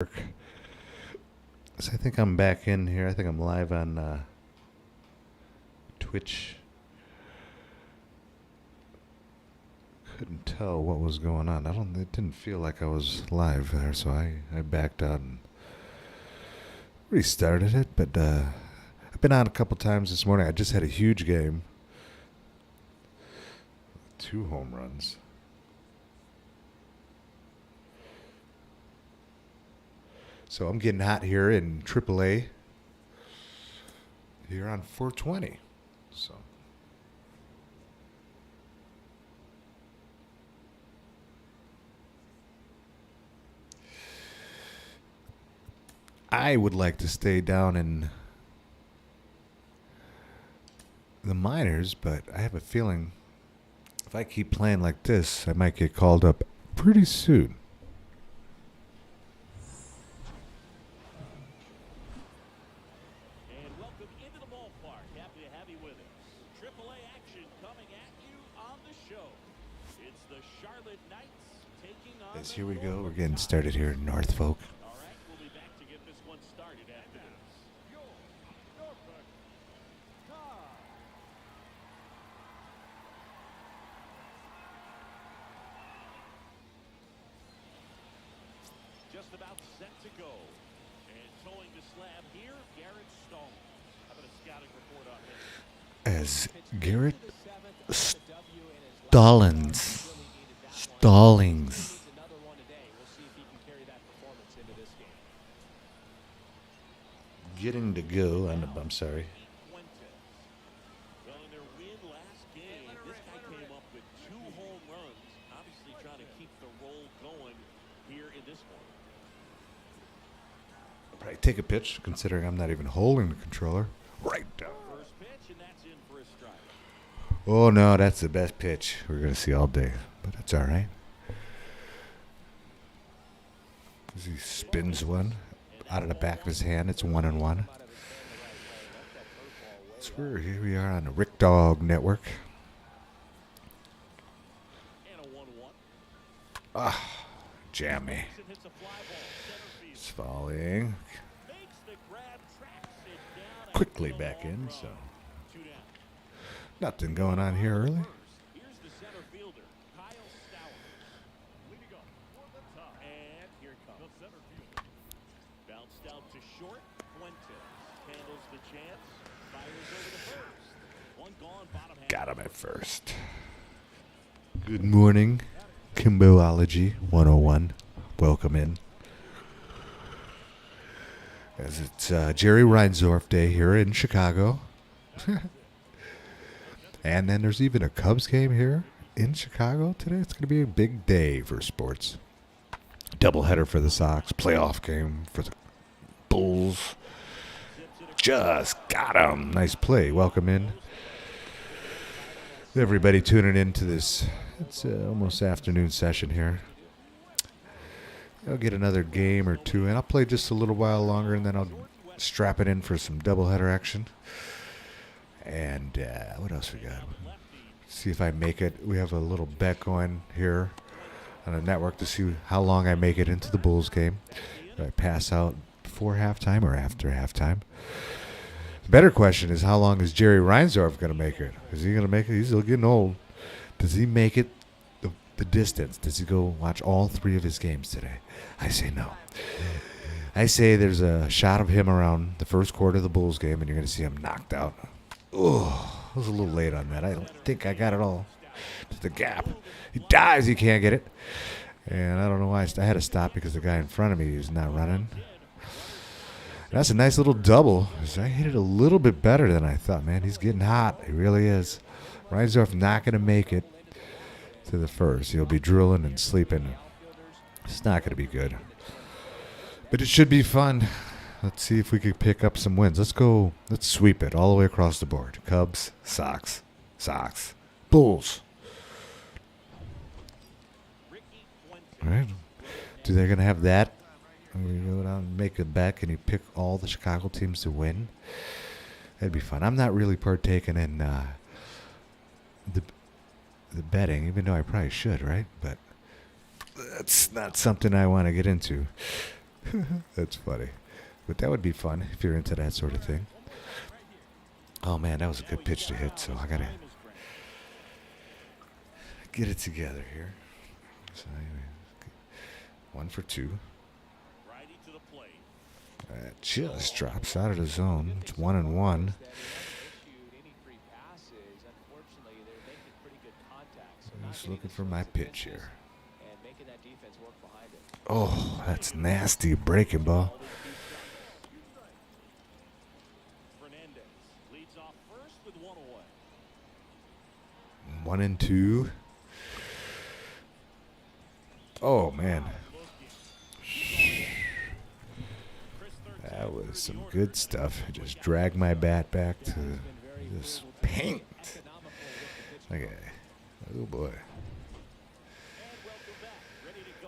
So I think I'm back in here. I think I'm live on Twitch. Couldn't tell what was going on. It didn't feel like I was live there, so I backed out and restarted it. But I've been on a couple times this morning. I just had a huge game. 2 home runs. So I'm getting hot here in AAA. Here on 420. So I would like to stay down in the minors, but I have a feeling if I keep playing like this, I might get called up pretty soon. And welcome into the ballpark. Happy to have you with us. AAA action coming at you on the show. It's the Charlotte Knights taking on Yes, here we go. We're getting started here in Norfolk. All right, we'll be back to get this one started after this. Just about set to go. And towing the slab here, Garrett Stallings. How about a scouting report on him? As Garrett Stallings. Getting to go on the I'm sorry. Well, in their win last game, this guy came up with 2 home runs. Obviously trying to keep the roll going here in this one. I'll probably take a pitch, considering I'm not even holding the controller. Right down. First pitch, and that's in for a strike. Oh no, that's the best pitch we're gonna see all day. But that's all right. As he spins one out of the back of his hand, it's 1-1. So here we are on the Rick Dog Network. And a 1-1. Jammy. Hits a fly ball, center field. It's falling Makes the grab, tracks it down. quickly back in. So 2 down. nothing going on here early. Here's the center fielder, Kyle Stowers. Leading up for the top. And here comes the center fielder. Bounced out to short. Fuentes handles the chance. Fires over to first. One gone, bottom half. Got him at first. Good morning, Kimboology 101. Welcome in. As it's Jerry Reinsdorf Day here in Chicago. And then there's even a Cubs game here in Chicago today. It's going to be a big day for sports. Doubleheader for the Sox. Playoff game for the Bulls. Just got him. Nice play. Welcome in. Everybody tuning into this. It's almost afternoon session here. I'll get another game or two, and I'll play just a little while longer, and then I'll strap it in for some doubleheader action. And what else we got? See if I make it. We have a little bet going here on the network to see how long I make it into the Bulls game. Do I pass out before halftime or after halftime? The better question is, how long is Jerry Reinsdorf going to make it? Is he going to make it? He's still getting old. Does he make it the distance? Does he go watch all 3 of his games today? I say no. I say there's a shot of him around the first quarter of the Bulls game, and you're going to see him knocked out. Oh, I was a little late on that. I don't think I got it all. Just the gap. He dives. He can't get it. And I don't know why I had to stop because the guy in front of me is not running. That's a nice little double. I hit it a little bit better than I thought, man. He's getting hot. He really is. Reinsdorf not going to make it to the first. He'll be drooling and sleeping. It's not going to be good. But it should be fun. Let's see if we could pick up some wins. Let's go. Let's sweep it all the way across the board. Cubs, Sox, Bulls. All right. Do they going to have that? We go down and make a bet. Can you pick all the Chicago teams to win? That'd be fun. I'm not really partaking in the betting, even though I probably should, right? But that's not something I want to get into. That's funny. But that would be fun if you're into that sort of thing. Oh man, that was a good pitch to hit, so I gotta get it together here. So anyway, 1 for 2. Righty to the plate. That just drops out of the zone. It's 1-1. Just looking for my pitch here. Oh, that's nasty breaking ball. Fernandez leads off first with 1 away. 1-2. Oh man, that was some good stuff. I just dragged my bat back to this paint. Okay. Oh boy.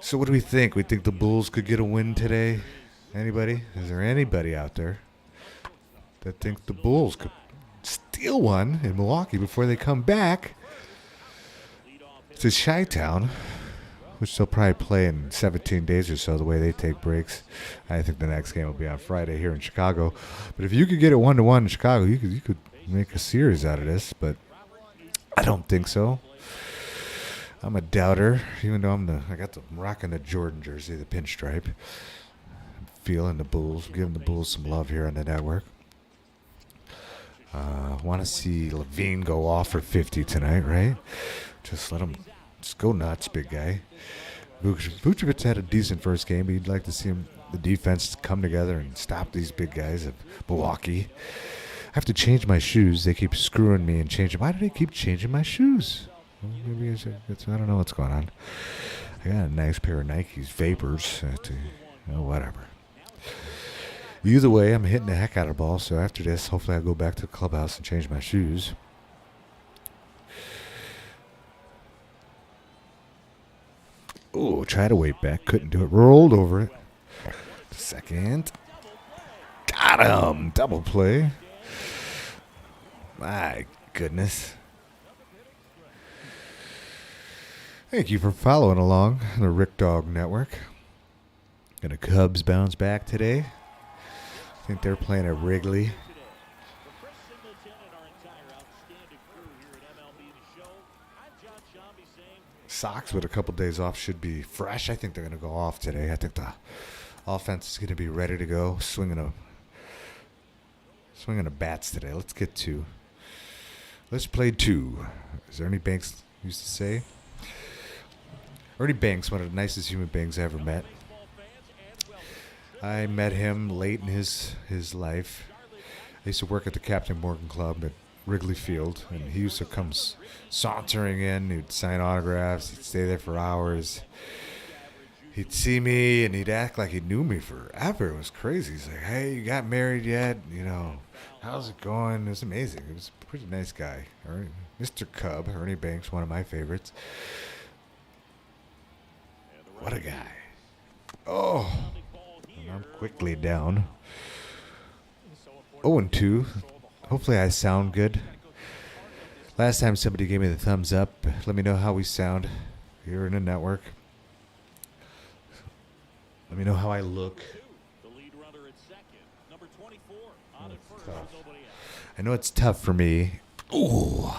So what do we think? We think the Bulls could get a win today? Anybody? Is there anybody out there that thinks the Bulls could steal one in Milwaukee before they come back to Chi-Town, which they'll probably play in 17 days or so, the way they take breaks? I think the next game will be on Friday here in Chicago. But if you could get it 1-1 in Chicago, you could make a series out of this. But I don't think so. I'm a doubter, even though I'm rocking the Jordan jersey, the pinstripe. I'm feeling the Bulls, giving the Bulls some love here on the network. Want to see Levine go off for 50 tonight, right? Just let him just go nuts, big guy. Vucevic had a decent first game, but you'd like to see the defense come together and stop these big guys of Milwaukee. I have to change my shoes. They keep screwing me and changing. Why do they keep changing my shoes? Well, maybe I don't know what's going on. I got a nice pair of Nikes Vapors. Whatever. Either way, I'm hitting the heck out of the ball. So after this, hopefully I'll go back to the clubhouse and change my shoes. Oh, tried to wait back. Couldn't do it. Rolled over it. Second. Got him. Double play. My goodness. Thank you for following along on the Rick Dog Network. Gonna Cubs bounce back today. I think they're playing at Wrigley. Sox with a couple days off should be fresh. I think they're gonna go off today. I think the offense is gonna be ready to go. Swinging a bats today. Let's get 2. Let's play 2. As Ernie Banks used to say. Ernie Banks, one of the nicest human beings I ever met. I met him late in his life. I used to work at the Captain Morgan Club at Wrigley Field, and he used to come sauntering in. He'd sign autographs. He'd stay there for hours. He'd see me, and he'd act like he knew me forever. It was crazy. He's like, "Hey, you got married yet? How's it going?" It was amazing. He was a pretty nice guy. Mr. Cub, Ernie Banks, one of my favorites. What a guy. Oh, and I'm quickly down. 0-2. Hopefully I sound good. Last time somebody gave me the thumbs up. Let me know how we sound here in the network. Let me know how I look. I know it's tough for me. Ooh.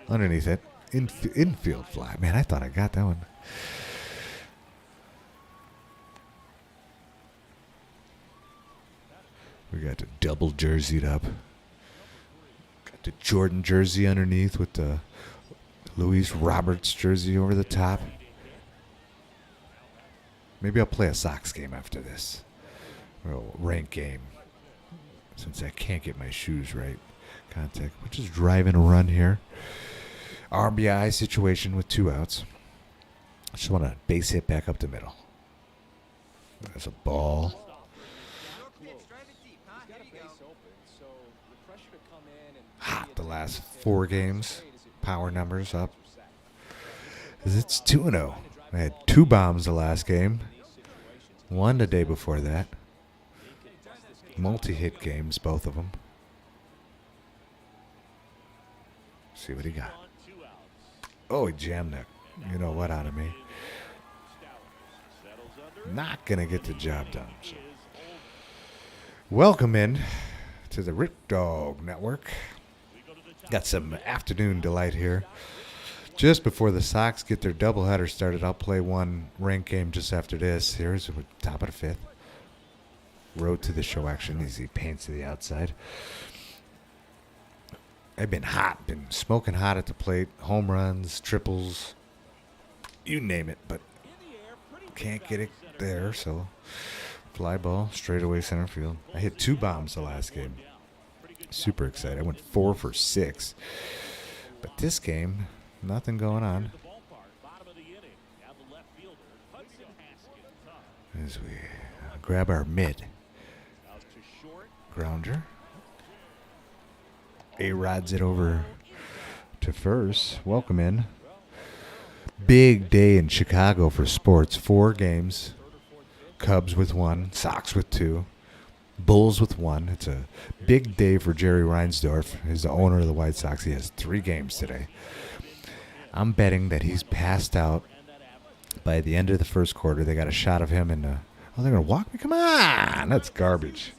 Underneath it. Infield fly. Man, I thought I got that one. We got the double jerseyed up. Got the Jordan jersey underneath with the Luis Roberts jersey over the top. Maybe I'll play a Sox game after this. Or a rank game. Since I can't get my shoes right. Contact. We're just driving a run here. RBI situation with 2 outs. I just want to base hit back up the middle. There's a ball. Hot the last 4 games. Power numbers up. It's 2-0. I had 2 bombs the last game. 1 the day before that. Multi-hit games, both of them. See what he got. Oh, he jammed that. You know what out of me. not going to get the job done. So. Welcome in to the Rick Dog Network. Got some afternoon delight here. Just before the Sox get their doubleheader started, I'll play one ranked game just after this. Here's the top of the fifth. Road to the show action. Easy paints to the outside. I've been hot, been smoking hot at the plate. Home runs, triples, you name it, but can't get it there. So fly ball, straight away center field. I hit 2 bombs the last game. Super excited. I went 4 for 6. But this game, nothing going on. As we grab our mid. Grounder. A-Rods it over to first. Welcome in. Big day in Chicago for sports. 4 games. Cubs with 1. Sox with 2. Bulls with 1. It's a big day for Jerry Reinsdorf. He's the owner of the White Sox. He has 3 games today. I'm betting that he's passed out by the end of the first quarter. They got a shot of him in the... Oh, they're going to walk me? Come on! That's garbage.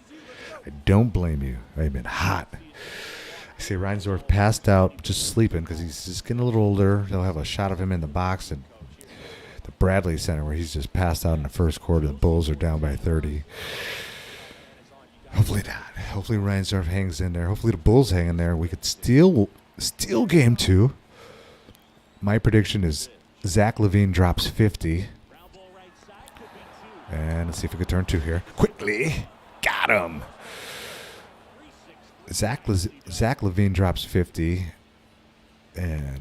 I don't blame you. I've been hot. I say Reinsdorf passed out just sleeping because he's just getting a little older. They'll have a shot of him in the box at the Bradley Center where he's just passed out in the first quarter. The Bulls are down by 30. Hopefully not. Hopefully Reinsdorf hangs in there. Hopefully the Bulls hang in there. We could steal game 2. My prediction is Zach LaVine drops 50. And let's see if we could turn 2 here. Quickly. Got him. Zach LaVine drops 50. And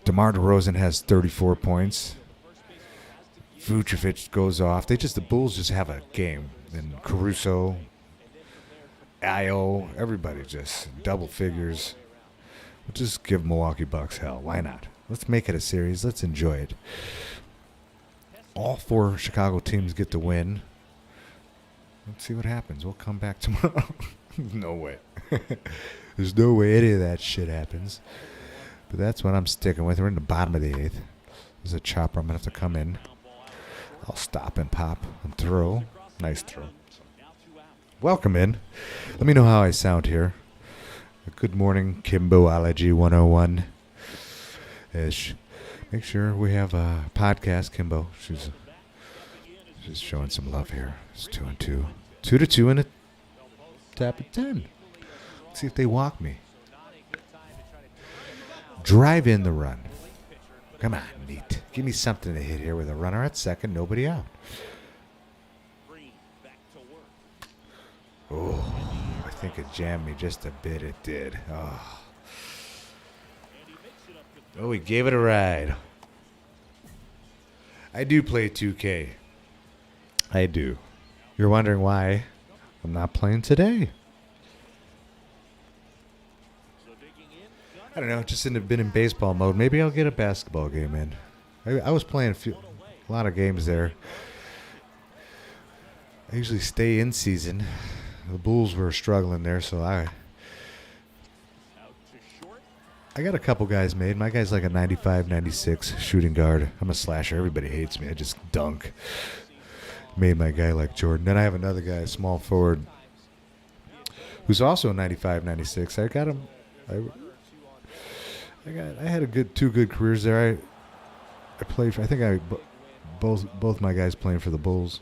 DeMar DeRozan has 34 points. Vucevic goes off. The Bulls just have a game. And Caruso, Io, everybody just double figures. We'll just give Milwaukee Bucks hell. Why not? Let's make it a series. Let's enjoy it. All 4 Chicago teams get to win. Let's see what happens. We'll come back tomorrow. No way. There's no way any of that shit happens. But that's what I'm sticking with. We're in the bottom of the 8th. There's a chopper. I'm going to have to come in. I'll stop and pop and throw. Nice throw. Welcome in. Let me know how I sound here. Good morning, Kimboology 101. Make sure we have a podcast, Kimbo. She's showing some love here. It's 2-2. 2-2 in a tap of 10. Let's see if they walk me. Drive in the run. Come on, neat. Give me something to hit here with a runner at second, nobody out. Oh, I think it jammed me just a bit. It did. Oh, we gave it a ride. I do play 2K. I do. You're wondering why I'm not playing today. I don't know. Just been in baseball mode. Maybe I'll get a basketball game in. I was playing a lot of games there. I usually stay in season. The Bulls were struggling there, so I got a couple guys made. My guy's like a 95, 96 shooting guard. I'm a slasher. Everybody hates me. I just dunk. Made my guy like Jordan. Then I have another guy, a small forward, who's also a 95, 96. I got him. I had 2 good careers there. I played for, I think both my guys playing for the Bulls.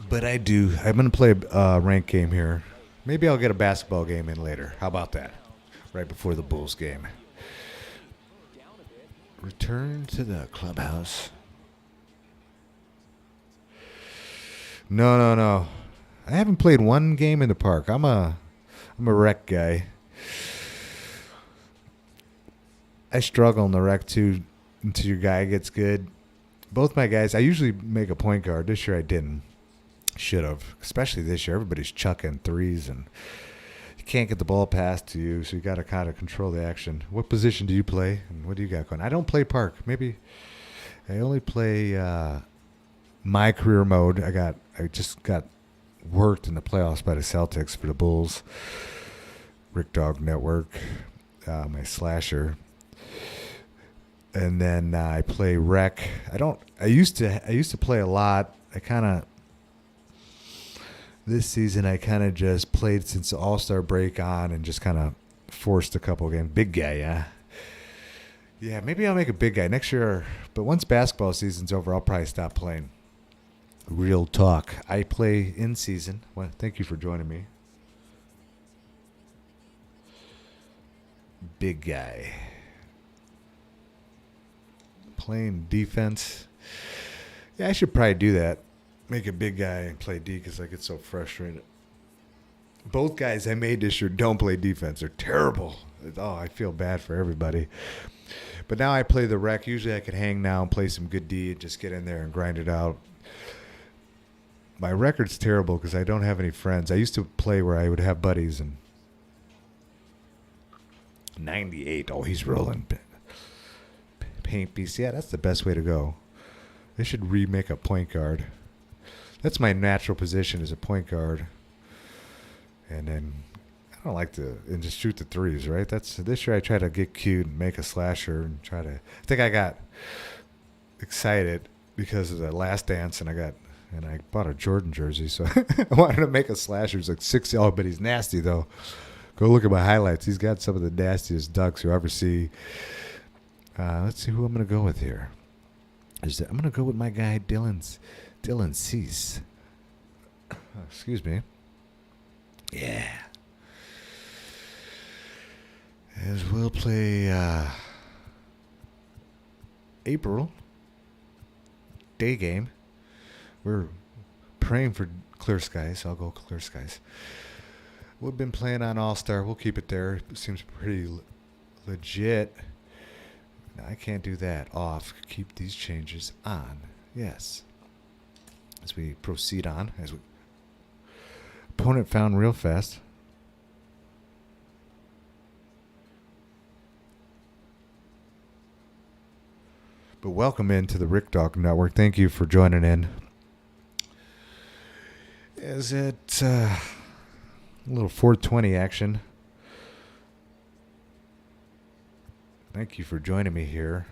But I'm going to play a ranked game here. Maybe I'll get a basketball game in later. How about that? Right before the Bulls game. Return to the clubhouse. No. I haven't played one game in the park. I'm a rec guy. I struggle in the rec too until your guy gets good. Both my guys, I usually make a point guard. This year I didn't. Should have. Especially this year. Everybody's chucking threes and you can't get the ball passed to you, so you got to kind of control the action. What position do you play and what do you got going? I don't play park. Maybe I only play my career mode. I just got worked in the playoffs by the Celtics for the Bulls. Rick Dog Network, my slasher. And then I play rec. I used to play a lot. This season I kind of just played since the All-Star break on and just kind of forced a couple games. Big guy, yeah. Yeah, maybe I'll make a big guy next year. But once basketball season's over, I'll probably stop playing. Real talk. I play in season. Well, thank you for joining me. Big guy. Playing defense. Yeah, I should probably do that. Make a big guy and play D because I get so frustrated. Both guys I made this year don't play defense. They're terrible. Oh, I feel bad for everybody. But now I play the rec. Usually I could hang now and play some good D and just get in there and grind it out. My record's terrible because I don't have any friends. I used to play where I would have buddies. And 98. Oh, he's rolling. Paint piece. Yeah, that's the best way to go. They should remake a point guard. That's my natural position as a point guard. And then I don't like to and just shoot the threes, right? That's this year I try to get cute and make a slasher and try to. I think I got excited because of the Last Dance, and I bought a Jordan jersey, so I wanted to make a slasher. It's like 6. Oh, but he's nasty though. Go look at my highlights. He's got some of the nastiest dunks you'll ever see. Let's see who I'm going to go with here. I'm going to go with my guy Dylan Cease. Excuse me. Yeah. As we'll play April day game. We're praying for clear skies. So I'll go clear skies. We've been playing on All-Star. We'll keep it there. It seems pretty legit. No, I can't do that. Off. Keep these changes on. Yes. As we proceed on. Opponent found real fast. But welcome into the Rick Dog Network. Thank you for joining in. Is it a little 420 action? Thank you for joining me here.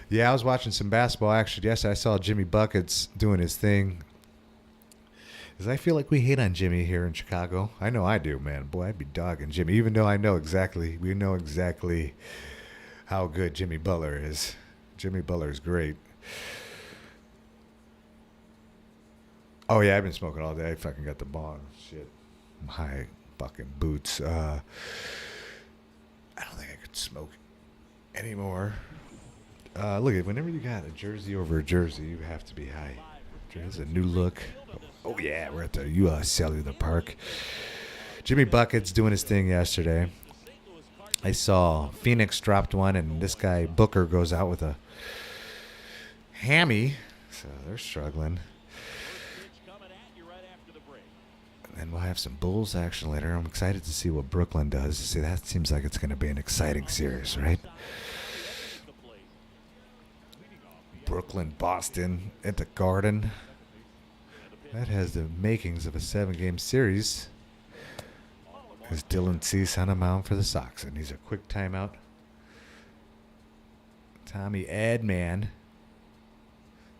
Yeah, I was watching some basketball action yesterday. I saw Jimmy Buckets doing his thing. Because I feel like we hate on Jimmy here in Chicago. I know I do, man. Boy, I'd be dogging Jimmy, even though we know exactly how good Jimmy Butler is. Jimmy Butler is great. Oh, yeah, I've been smoking all day. I fucking got the bong. Shit. My fucking boots. I don't think I could smoke anymore. Look, whenever you got a jersey over a jersey, you have to be high. There's a new look. Oh, yeah, we're at the U.S. Cellular Park. Jimmy Buckets doing his thing yesterday. I saw Phoenix dropped one, and this guy, Booker, goes out with a hammy. So they're struggling. And we'll have some Bulls action later. I'm excited to see what Brooklyn does. See, that seems like it's going to be an exciting series, right? Brooklyn, Boston at the Garden. That has the makings of a 7-game series. As Dylan Cease on a mound for the Sox. And he's a quick timeout. Tommy Edman.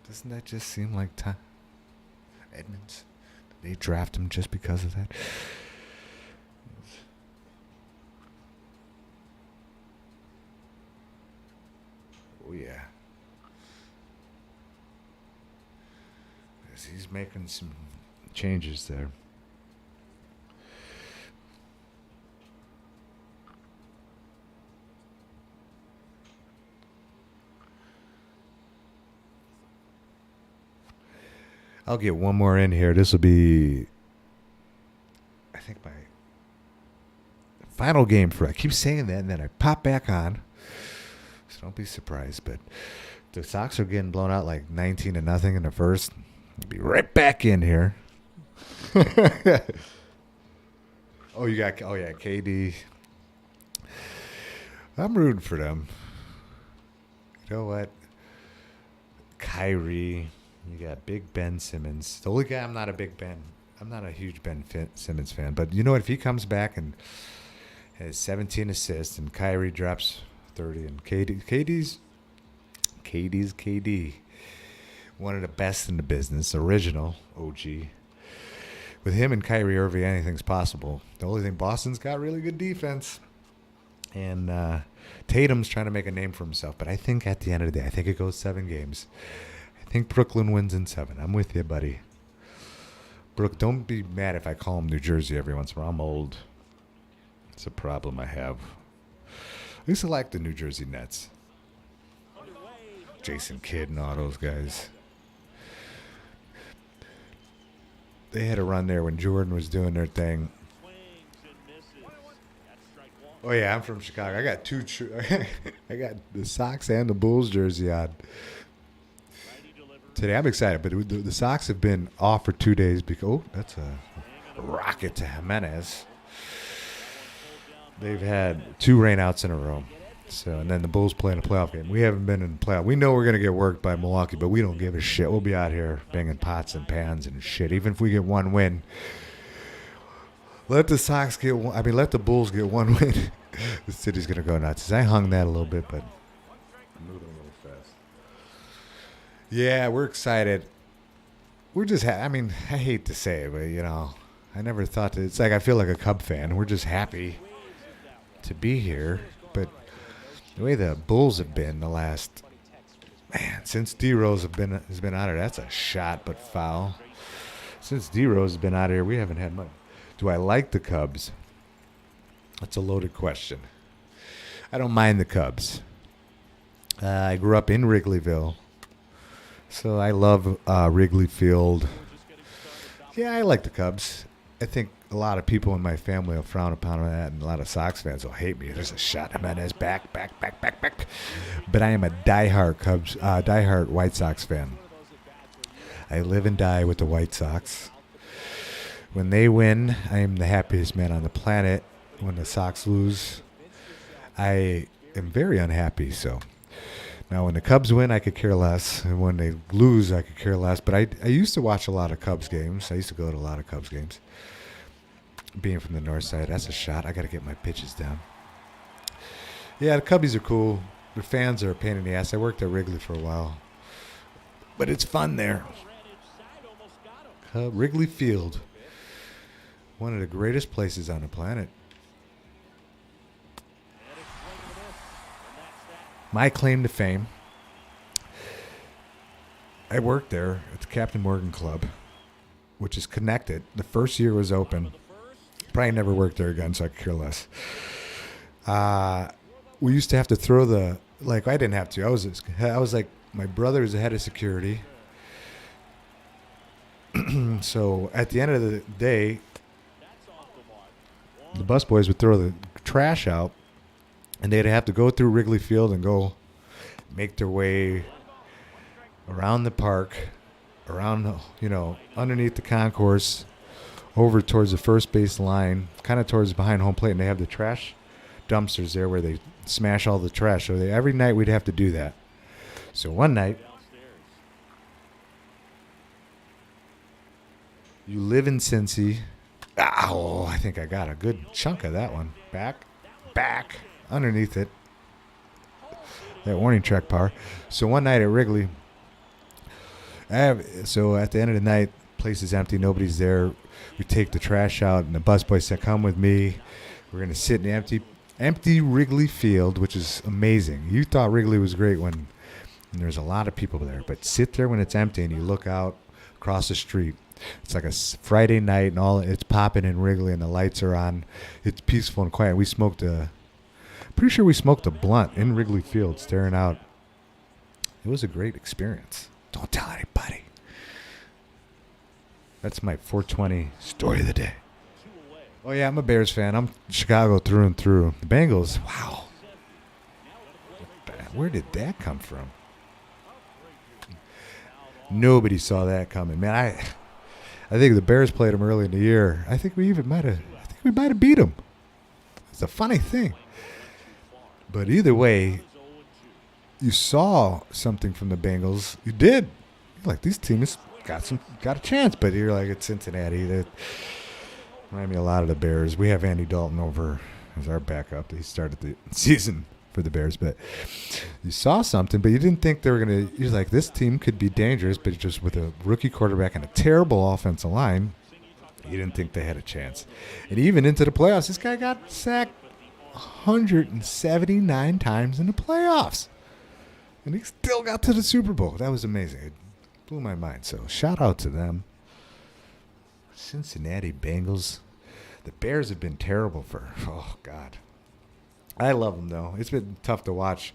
Doesn't that just seem like Edmonds? Did they draft him just because of that? Oh, yeah. As he's making some changes there. I'll get one more in here. This will be, I think, my final game for. I keep saying that, and then I pop back on. So don't be surprised. But the Sox are getting blown out like 19-0 in the first. I'll be right back in here. Oh, yeah, KD. I'm rooting for them. You know what? Kyrie. You got Big Ben Simmons. The only guy I'm not a huge Ben Simmons fan. But you know what? If he comes back and has 17 assists, and Kyrie drops 30. And KD's KD. One of the best in the business, original OG. With him and Kyrie Irving, anything's possible. The only thing, Boston's got really good defense. And Tatum's trying to make a name for himself. But I think at the end of the day, I think it goes 7 games. I think Brooklyn wins in 7. I'm with you, buddy. Brooke, don't be mad if I call him New Jersey every once in a while. I'm old. It's a problem I have. I used to like the New Jersey Nets. Jason Kidd and all those guys. They had a run there when Jordan was doing their thing. Oh yeah, I'm from Chicago. I got I got the Sox and the Bulls jersey on. Today I'm excited, but the Sox have been off for 2 days because that's a rocket to Jimenez. They've had 2 rainouts in a row. So, and then the Bulls playing a playoff game. We haven't been in the playoff. We know we're going to get worked by Milwaukee, but we don't give a shit. We'll be out here banging pots and pans and shit. Even if we get 1 win, let the Sox get one. I mean, let the Bulls get 1 win. The city's going to go nuts. I hung that a little bit, but I'm moving a little fast. Yeah, we're excited. We're just, I mean, I hate to say it, but, you know, I never thought that. It's like I feel like a Cub fan. We're just happy to be here, but the way the Bulls have been the last, since D-Rose has been out of there, that's a shot but foul. Since D-Rose has been out of here, we haven't had much. Do I like the Cubs? That's a loaded question. I don't mind the Cubs. I grew up in Wrigleyville, so I love Wrigley Field. Yeah, I like the Cubs. I think a lot of people in my family will frown upon that, and a lot of Sox fans will hate me. There's a shot Jimenez back. But I am a diehard White Sox fan. I live and die with the White Sox. When they win, I am the happiest man on the planet. When the Sox lose, I am very unhappy. So now when the Cubs win, I could care less. And when they lose, I could care less. But I used to watch a lot of Cubs games. I used to go to a lot of Cubs games. Being from the north side, that's a shot. I got to get my pitches down. Yeah, the Cubbies are cool. The fans are a pain in the ass. I worked at Wrigley for a while. But it's fun there. Wrigley Field. One of the greatest places on the planet. My claim to fame. I worked there at the Captain Morgan Club, which is connected. The first year was open. Probably never worked there again, so I could care less. We used to have to throw I didn't have to. I was like, my brother was the head of security. So at the end of the day, the busboys would throw the trash out, and they'd have to go through Wrigley Field and go make their way around the park, around, underneath the concourse, over towards the first base line, kind of towards behind home plate, and they have the trash dumpsters there where they smash all the trash. So every night we'd have to do that. So one night, you live in Cincy. Oh, I think I got a good chunk of that one. Back, underneath it. That warning track power. So one night at Wrigley, so at the end of the night, place is empty, nobody's there. We take the trash out, and the busboy said, "Come with me. We're going to sit in the empty Wrigley Field," which is amazing. You thought Wrigley was great when there's a lot of people there, but sit there when it's empty and you look out across the street. It's like a Friday night, and it's popping in Wrigley, and the lights are on. It's peaceful and quiet. Pretty sure we smoked a blunt in Wrigley Field, staring out. It was a great experience. Don't tell anybody. That's my 420 story of the day. Oh, yeah, I'm a Bears fan. I'm Chicago through and through. The Bengals, wow. Where did that come from? Nobody saw that coming. Man, I think the Bears played them early in the year. I think we might have beat them. It's a funny thing. But either way, you saw something from the Bengals. You did. You're like, these teams got a chance, but you're like, it's Cincinnati. That remind me a lot of the Bears. We have Andy Dalton over as our backup. He started the season for the Bears, but you saw something, but you didn't think they were going to. You're like, this team could be dangerous, but just with a rookie quarterback and a terrible offensive line, you didn't think they had a chance. And even into the playoffs, this guy got sacked 179 times in the playoffs. And he still got to the Super Bowl. That was amazing. It blew my mind. So shout out to them. Cincinnati Bengals. The Bears have been terrible for, oh, God. I love them, though. It's been tough to watch.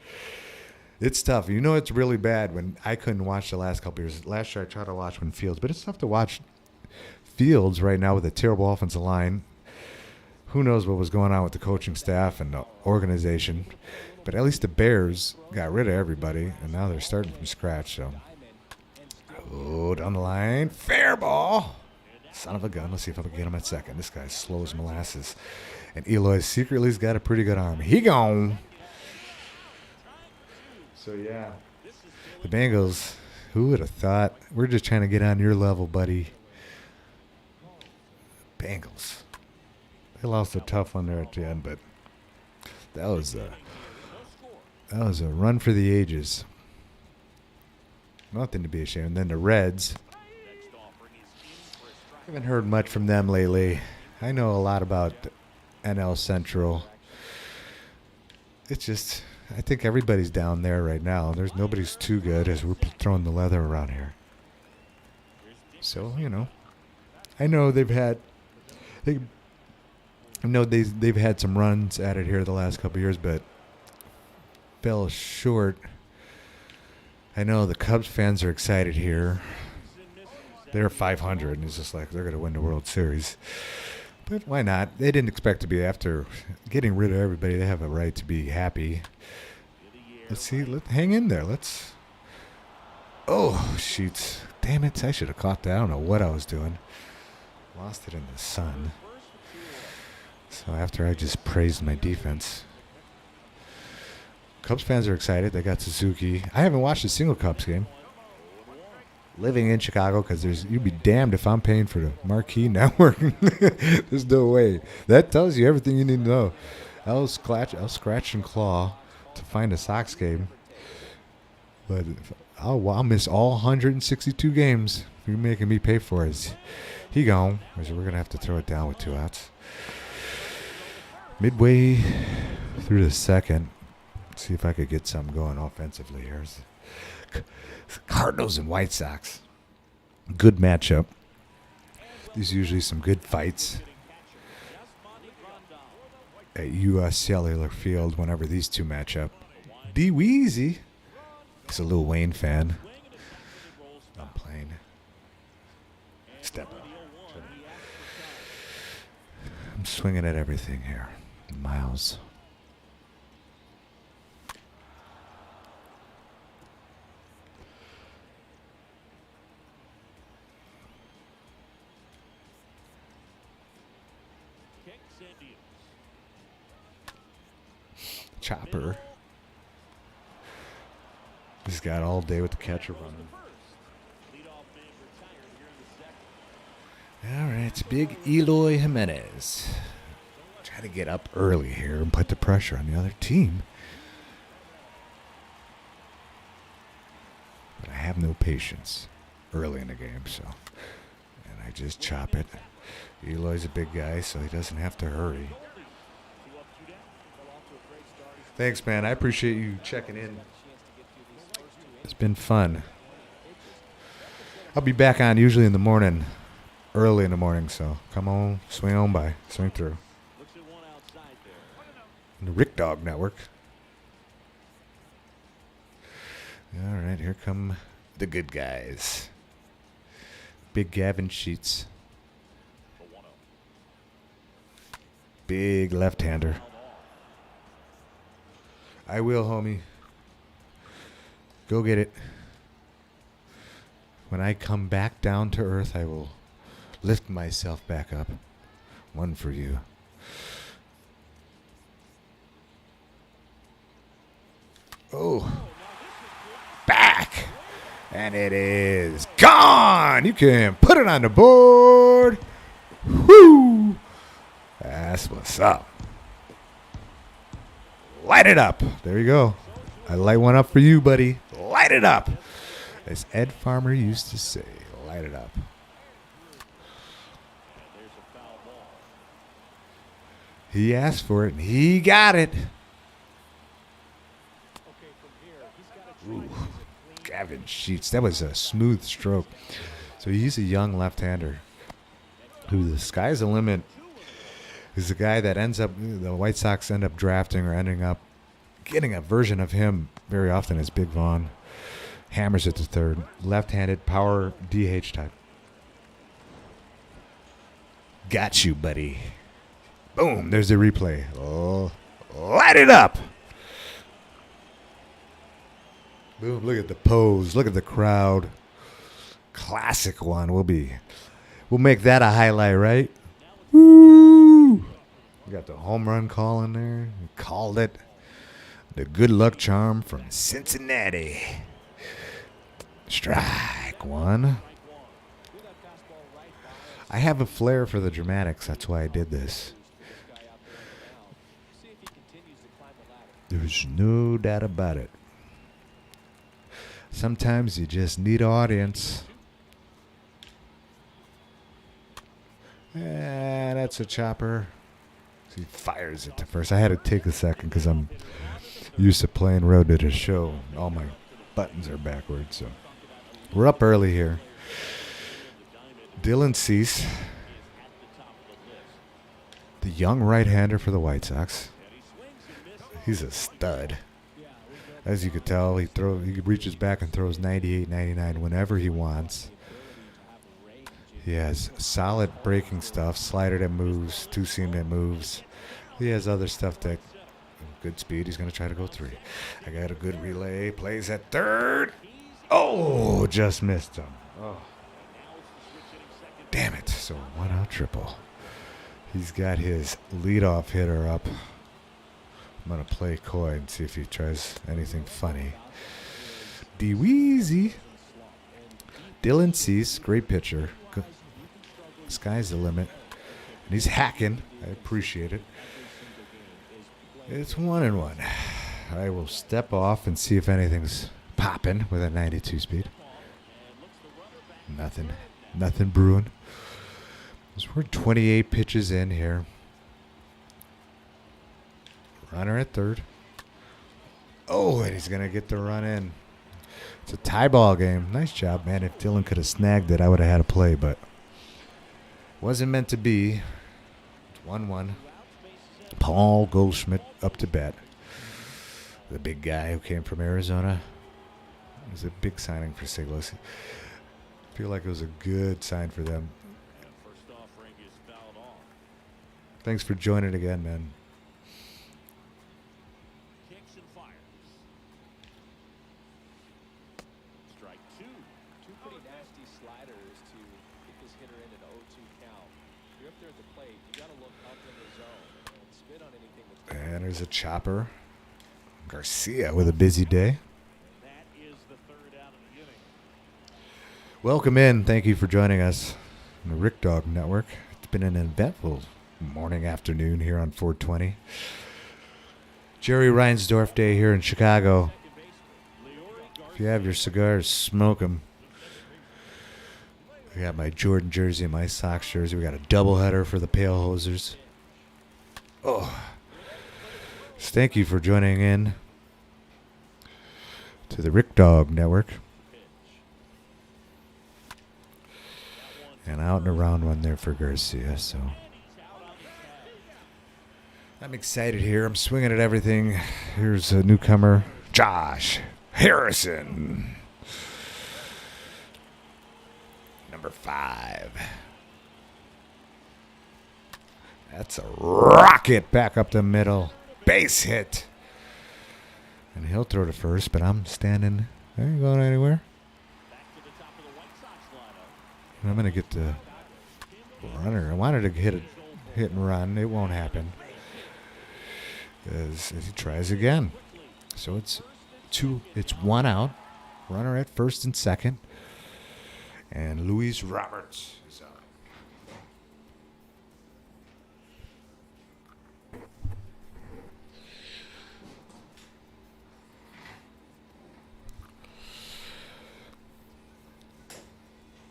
It's tough. You know it's really bad when I couldn't watch the last couple years. Last year I tried to watch when Fields, but it's tough to watch Fields right now with a terrible offensive line. Who knows what was going on with the coaching staff and the organization. But at least the Bears got rid of everybody, and now they're starting from scratch. So, oh, down the line. Fair ball. Son of a gun. Let's see if I can get him at second. This guy's slow as molasses. And Eloy secretly's got a pretty good arm. He gone. So, yeah. The Bengals, who would have thought? We're just trying to get on your level, buddy. Bengals. They lost a tough one there at the end, but that was a run for the ages. Nothing to be ashamed. And then the Reds. I haven't heard much from them lately. I know a lot about NL Central. It's just, I think everybody's down there right now. There's nobody's too good as we're throwing the leather around here. So, you know, I know they've had some runs at it here the last couple of years, but fell short. I know the Cubs fans are excited here. They're 500, and it's just like they're going to win the World Series. But why not? They didn't expect to be, after getting rid of everybody. They have a right to be happy. Let's see. Hang in there. Oh, sheets. Damn it. I should have caught that. I don't know what I was doing. Lost it in the sun. So after I just praised my defense. Cubs fans are excited. They got Suzuki. I haven't watched a single Cubs game. Living in Chicago, because you'd be damned if I'm paying for the Marquee Network. There's no way. That tells you everything you need to know. I'll scratch and claw to find a Sox game, but I'll miss all 162 games. You're making me pay for it. He gone. So we're gonna have to throw it down with 2 outs. Midway through the second, see if I could get something going offensively here. Cardinals and White Sox. Good matchup. There's usually some good fights at U.S. Cellular Field whenever these two match up. D-Weezy. He's a Lil Wayne fan. I'm playing. Step up. I'm swinging at everything here. Miles. Chopper. He's got all day with the catcher running. All right, it's big Eloy Jimenez. Try to get up early here and put the pressure on the other team. But I have no patience early in the game, so. And I just chop it. Eloy's a big guy, so he doesn't have to hurry. Thanks, man. I appreciate you checking in. It's been fun. I'll be back on usually in the morning, early in the morning, so come on, swing on by, swing through. The Rick Dog Network. All right, here come the good guys. Big Gavin Sheets. Big left-hander. I will, homie. Go get it. When I come back down to earth, I will lift myself back up. One for you. Oh. Back. And it is gone. You can put it on the board. Woo. That's what's up. Light it up. There you go. I light one up for you, buddy. Light it up. As Ed Farmer used to say, light it up. There's a foul ball. He asked for it, and he got it. Okay, from here, he's got to try to use it clean. Gavin Sheets. That was a smooth stroke. So he's a young left-hander who the sky's the limit. He's the guy that ends up, the White Sox end up drafting or ending up getting a version of him very often as Big Vaughn. Hammers it to third. Left-handed power DH type. Got you, buddy. Boom. There's the replay. Oh, light it up. Boom. Look at the pose. Look at the crowd. Classic one. We'll make that a highlight, right? Woo! We got the home run call in there. We called it. The good luck charm from Cincinnati. Strike one. I have a flair for the dramatics. That's why I did this. There's no doubt about it. Sometimes you just need audience. And that's a chopper. He fires it to first. I had to take a second because I'm used to playing road to the show. All my buttons are backwards. So we're up early here. Dylan Cease, the young right-hander for the White Sox. He's a stud. As you could tell, he reaches back and throws 98, 99 whenever he wants. He has solid breaking stuff, slider that moves, two-seam that moves. He has other stuff that, good speed, he's going to try to go three. I got a good relay, plays at third. Oh, just missed him. Oh. Damn it. So 1-out triple. He's got his leadoff hitter up. I'm going to play coy and see if he tries anything funny. D-Weezy. Dylan Cease, great pitcher. Sky's the limit. And he's hacking. I appreciate it. It's 1-1. I will step off and see if anything's popping with a 92 speed. Nothing brewing. So we're 28 pitches in here. Runner at third. Oh, and he's going to get the run in. It's a tie ball game. Nice job, man. If Dylan could have snagged it, I would have had a play, but wasn't meant to be. It's 1-1. Paul Goldschmidt up to bat. The big guy who came from Arizona. It was a big signing for St. Louis. I feel like it was a good sign for them. First offering is fouled off. Thanks for joining again, man. Kicks and fires. Strike two. Two pretty nasty sliders to get this hitter in an 0-2 count. You're up there at the plate. You got to look up in the zone and spit on anything that's And there's a chopper. Garcia with a busy day. That is the third out of the inning. Welcome in. Thank you for joining us on the Rick Dog Network. It's been an eventful morning, afternoon here on 420. Jerry Reinsdorf Day here in Chicago. If you have your cigars, smoke them. I got my Jordan jersey and my Sox jersey. We got a doubleheader for the Pale Hosers. Oh. Thank you for joining in to the Rick Dog Network. And out and around one there for Garcia. So I'm excited here. I'm swinging at everything. Here's a newcomer, Josh Harrison. Number 5. That's a rocket back up the middle. Base hit. And he'll throw to first, but I'm standing. I ain't going anywhere. Back to the top of the White Sox lineup. I'm going to get the runner. I wanted to hit and run. It won't happen. As he tries again. So it's 1 out. Runner at first and second. And Luis Roberts is on.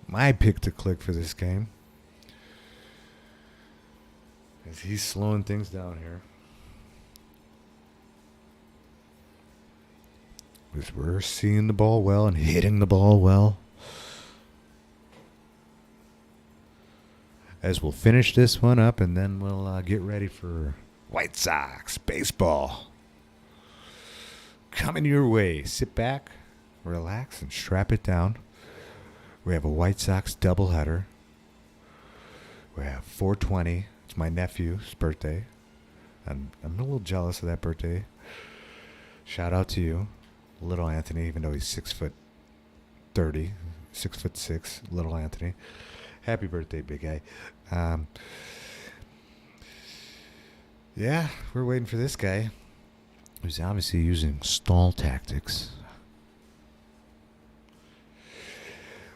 my pick to click for this game. As he's slowing things down here. Because we're seeing the ball well and hitting the ball well. As we'll finish this one up and then we'll get ready for White Sox baseball. Coming your way. Sit back, relax, and strap it down. We have a White Sox doubleheader. We have 420. It's my nephew's birthday. I'm a little jealous of that birthday. Shout out to you, little Anthony, even though he's 6'30", 6'6", little Anthony. Happy birthday, big guy. Yeah, we're waiting for this guy, who's obviously using stall tactics.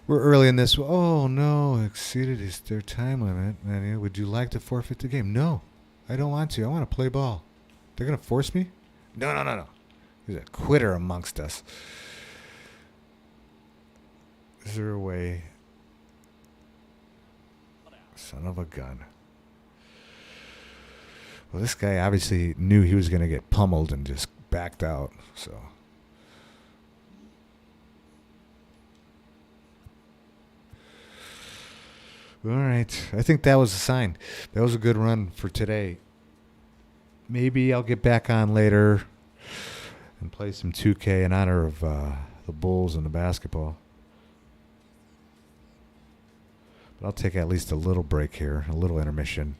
We're early in this. Oh, no, exceeded their time limit. Manny, would you like to forfeit the game? No, I don't want to. I want to play ball. They're going to force me? No. There's a quitter amongst us. Is there a way? Son of a gun. Well, this guy obviously knew he was going to get pummeled and just backed out. So. All right. I think that was a sign. That was a good run for today. Maybe I'll get back on later and play some 2K in honor of the Bulls and the basketball. But I'll take at least a little break here, a little intermission.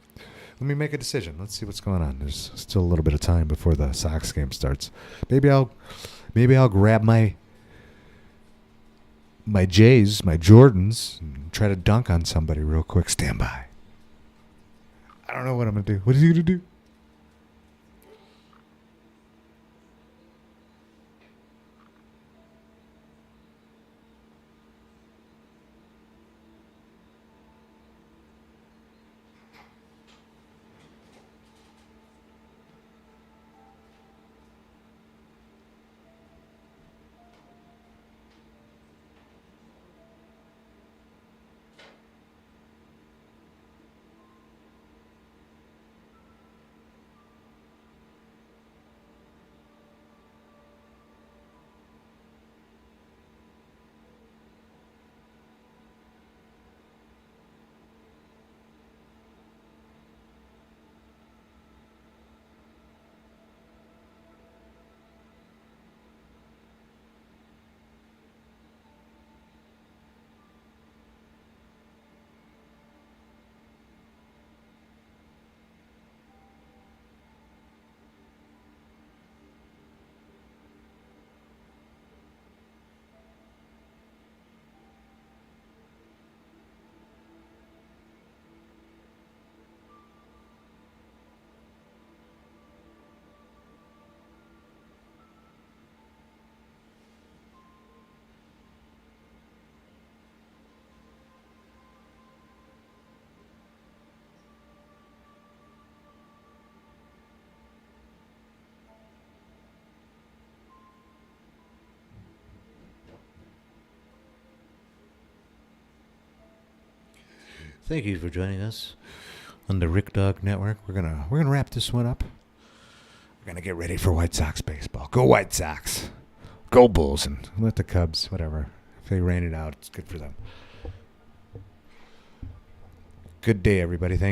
Let me make a decision. Let's see what's going on. There's still a little bit of time before the Sox game starts. Maybe I'll grab my Jays, my Jordans, and try to dunk on somebody real quick. Stand by. I don't know what I'm going to do. What is he going to do? Thank you for joining us on the Rick Dog Network. We're gonna wrap this one up. We're gonna get ready for White Sox baseball. Go White Sox. Go Bulls, and let the Cubs, whatever. If they rain it out, it's good for them. Good day, everybody. Thank you.